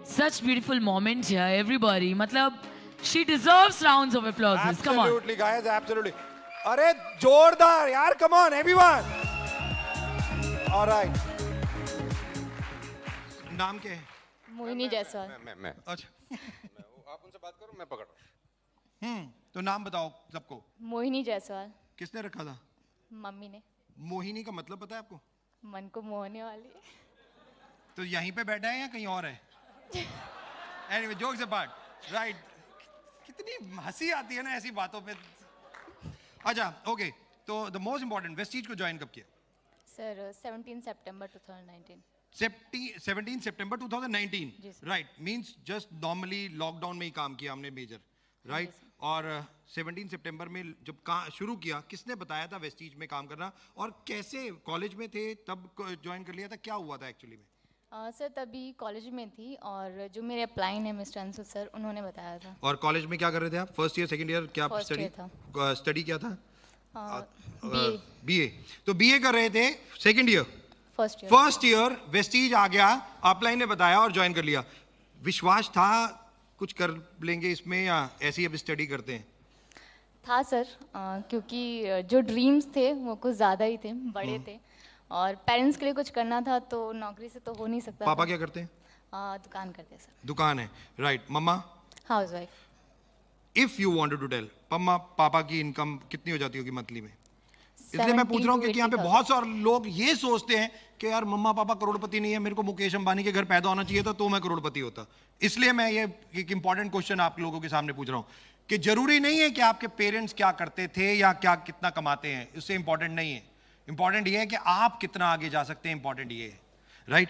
Such beautiful moment here, everybody. मतलब, she deserves rounds of applause. Come on. Absolutely, guys, absolutely. अरे जोरदार यार, come on, everyone. All right. नाम क्या है? मोहिनी जायसवाल। मैं अच्छा। आप उनसे बात करो, मैं पकड़ रहा हूँ। तो नाम बताओ सबको। मोहिनी जायसवाल। किसने रखा था? मम्मी ने। मोहिनी का मतलब पता है आपको? मन को मोहने वाली। तो यहीं पे बैठा है या कहीं और है? Anyway, jokes apart, right? कितनी हंसी आती है ना ऐसी बातों पे। अच्छा, ओके। तो द मोस्ट इम्पोर्टेंट, वेस्टीज को ज्वाइन कब किया? सर 17 सितंबर 2019। 17 सितंबर 2019, जी sir. Right? Means just normally lockdown में ही काम किया हमने मेजर, राइट? और 17 सितंबर में जब शुरू किया, किसने बताया था वेस्टीज में काम करना, और कैसे? कॉलेज में थे तब ज्वाइन कर लिया था? क्या हुआ था एक्चुअली में? सर तभी कॉलेज में थी और जो मेरे अपलाइन है मिस्टर अंशु सर, उन्होंने बताया था। और कॉलेज में क्या कर रहे थे आप? फर्स्ट ईयर, सेकंड ईयर, क्या First स्टडी year था। स्टडी क्या था? बीए। बीए। तो बीए कर रहे थे, second year, first year. First year Vestige आ गया, अपलाइन ने बताया और ज्वाइन कर लिया। विश्वास था कुछ कर लेंगे इसमें, या ऐसे ही अब स्टडी करते हैं? था सर, क्योंकि जो ड्रीम्स थे वो कुछ ज़्यादा ही थे, बड़े थे, और पेरेंट्स के लिए कुछ करना था, तो नौकरी से तो हो नहीं सकता पापा था। क्या करते हैं? दुकान करते हैं सर। दुकान है, राइट? मम्मा? House wife. If you wanted to tell, मम्मा पापा की इनकम कितनी हो जाती होगी मंथली में? इसलिए मैं पूछ रहा हूँ क्योंकि यहाँ पे बहुत सारे लोग ये सोचते हैं कि यार मम्मा पापा करोड़पति नहीं है, मेरे को मुकेश अंबानी के घर पैदा होना चाहिए था तो मैं करोड़पति होता। इसलिए मैं ये एक इंपॉर्टेंट क्वेश्चन आप लोगों के सामने पूछ रहा हूँ कि जरूरी नहीं है कि आपके पेरेंट्स क्या करते थे या क्या कितना कमाते हैं, उससे इंपॉर्टेंट नहीं है। इंपॉर्टेंट ये है कि आप कितना आगे जा सकते हैं, इंपॉर्टेंट ये है, राइट?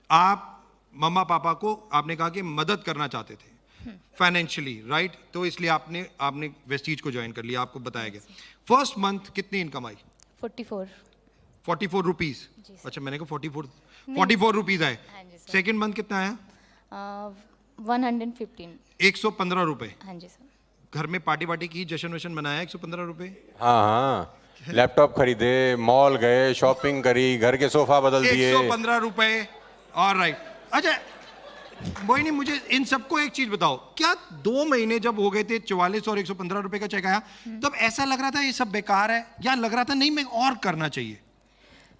आप मम्मा पापा को आपने कहा कि मदद करना चाहते थे फाइनेंशियली, राइट? तो इसलिए आपने वेस्टीज को ज्वाइन कर लिया, आपको बताया गया। फर्स्ट मंथ कितनी इनकम आई? 44 रुपीज। जी सर। अच्छा, मैंने कहा 44 रुपीज आए। हाँ जी सर। सेकेंड मंथ कितना आया? 115। 115 रुपए। हाँ जी सर। घर में पार्टी की, जश्न वशन मनाया? 115 रुपए। हाँ हाँ, लैपटॉप खरीदे, मॉल गए, शॉपिंग करी, घर के सोफा बदल दिए। 115 रुपए, ऑलराइट। अच्छा मोहिनी, मुझे इन सबको एक चीज बताओ, क्या 2 महीने जब हो गए थे 44 और 115 रुपए का चेक आया, तब ऐसा लग रहा था ये सब बेकार है, या लग रहा था नहीं मैं और करना चाहिए?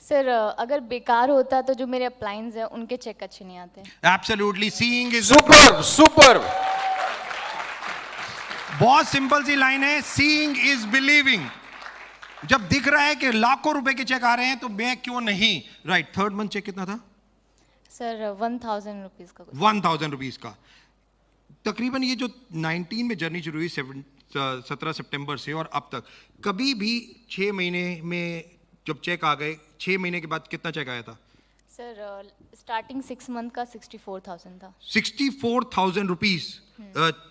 सर अगर बेकार होता तो जो मेरे अपलाइंस हैं उनके चेक अच्छे नहीं आते। Absolutely, seeing is super. बहुत सिंपल सी लाइन है, सीइंग इज बिलीविंग। जब दिख रहा है कि लाखों रुपए के चेक आ रहे हैं तो मैं क्यों नहीं, राइट? थर्ड मंथ चेक कितना था? सर 1000 रुपीज़ का। 1000 रुपीज का। तकरीबन ये जो 19 में जर्नी शुरू हुई 17 सितंबर से और अब तक, कभी भी 6 महीने में जब चेक आ गए, 6 महीने के बाद कितना चेक आया था? सर स्टार्टिंग 6 मंथ का 64,000 था। 64,000 रुपीज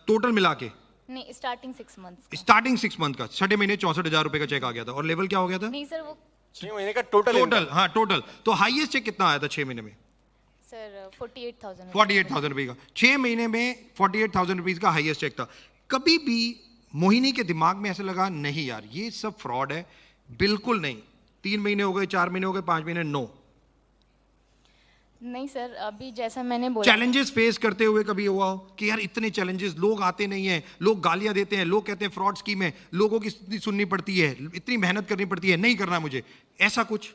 टोटल मिला के? नहीं, स्टार्टिंग 6 मंथ। स्टार्टिंग 6 मंथ का 6 महीने 64,000 रुपए का चेक आ गया था। और लेवल क्या हो गया था? नहीं सर, वो 6 महीने का टोटल। हाँ, टोटल। तो हाईएस्ट चेक कितना आया था 6 महीने में? सर 48,000। 48,000 रुपए का 6 महीने में 48,000 रुपीज का हाईएस्ट चेक था। कभी भी मोहिनी के दिमाग में ऐसा लगा नहीं यार ये सब फ्रॉड है? बिल्कुल नहीं। 3 महीने हो गए, 4 महीने हो गए, 5 महीने, नो? नहीं सर, अभी जैसा मैंने बोला, चैलेंजेस फेस करते हुए कभी हुआ हो कि यार इतने चैलेंजेस, लोग आते नहीं हैं, लोग गालियां देते हैं, लोग कहते हैं फ्रॉड स्कीम है, लोगों की सुननी पड़ती है, इतनी मेहनत करनी पड़ती है, नहीं करना मुझे, ऐसा कुछ?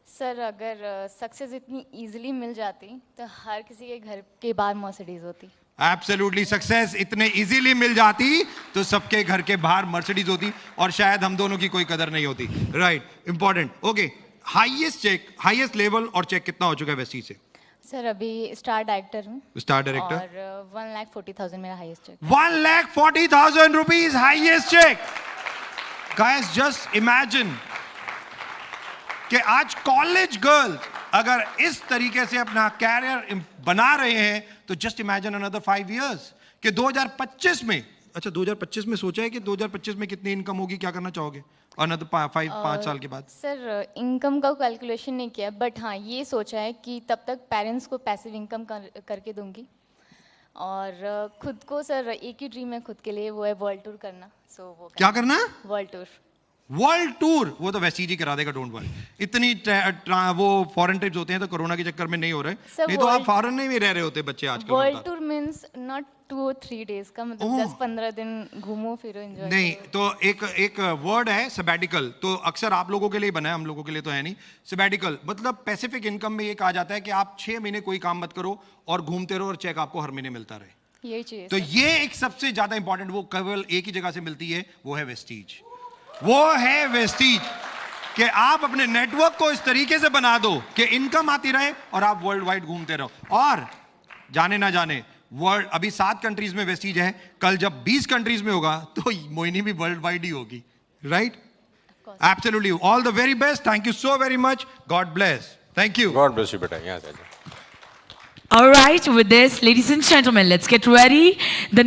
सर अगर सक्सेस इतनी इजीली मिल जाती तो हर किसी के घर के बाहर मर्सिडीज होती। एब्सोल्युटली, सक्सेस इतने इजीली मिल जाती तो सबके घर के बाहर मर्सिडीज होती और शायद हम दोनों की कोई कदर नहीं होती, right? Important. Okay, highest cheque, highest level और चेक कितना हो चुका है वेस्टीज से? सर अभी स्टार डायरेक्टर हूँ। Star director. और 1,40,000 मेरा highest cheque. 1,40,000 rupees highest cheque. Guys just imagine कि आज कॉलेज गर्ल्स अगर इस तरीके से अपना कैरियर बना रहे हैं तो जस्ट इमेजिन अनदर 5 इयर्स कि 2025 में, अच्छा 2025 में सोचा है कि 2025 में कितनी इनकम होगी, क्या करना चाहोगे अनदर 5 साल के बाद? सर इनकम का कैलकुलेशन नहीं किया, बट हाँ ये सोचा है कि तब तक पेरेंट्स को पैसिव इनकम करके दूंगी, और खुद को सर एक ही ड्रीम है खुद के लिए, वो है वर्ल्ड टूर करना। सो वो क्या करना? World tour. वर्ल्ड टूर वो तो वैसी जी करा देगा, डोंट वरी। इतनी वो फॉरेन ट्रिप्स होते हैं तो कोरोना के चक्कर में नहीं हो रहे, Sir, नहीं तो आप world- फॉरेन में भी रह रहे होते बच्चे आजकल। वर्ल्ड बता। Tour means not 2 or 3 days का, मतलब 10-15 दिन घूमो फिरो एंजॉय नहीं तो एक वर्ड है सबैटिकल, तो अक्सर आप लोगों के लिए बना है, हम लोगों के लिए तो है नहीं। सबैटिकल मतलब पैसिफिक इनकम में ये कहा जाता है कि आप 6 महीने कोई काम मत करो और घूमते रहो और चेक आपको हर महीने मिलता रहे। यही चाहिए तो sir. ये एक सबसे ज्यादा इंपॉर्टेंट, वो केवल एक ही जगह से मिलती है, वो है वेस्टीज। वो है वेस्टीज कि आप अपने नेटवर्क को इस तरीके से बना दो कि इनकम आती रहे और आप वर्ल्ड वाइड घूमते रहो। और जाने ना जाने वर्ल्ड, अभी 7 कंट्रीज में वेस्टीज है, कल जब 20 कंट्रीज में होगा तो मोहिनी भी वर्ल्ड वाइड ही होगी, right? Absolutely. All the very best, thank you so very much, God bless, thank you. God bless you बेटा, यहाँ से आ जाओ। All right, with this, ladies and gentlemen, let's get ready. The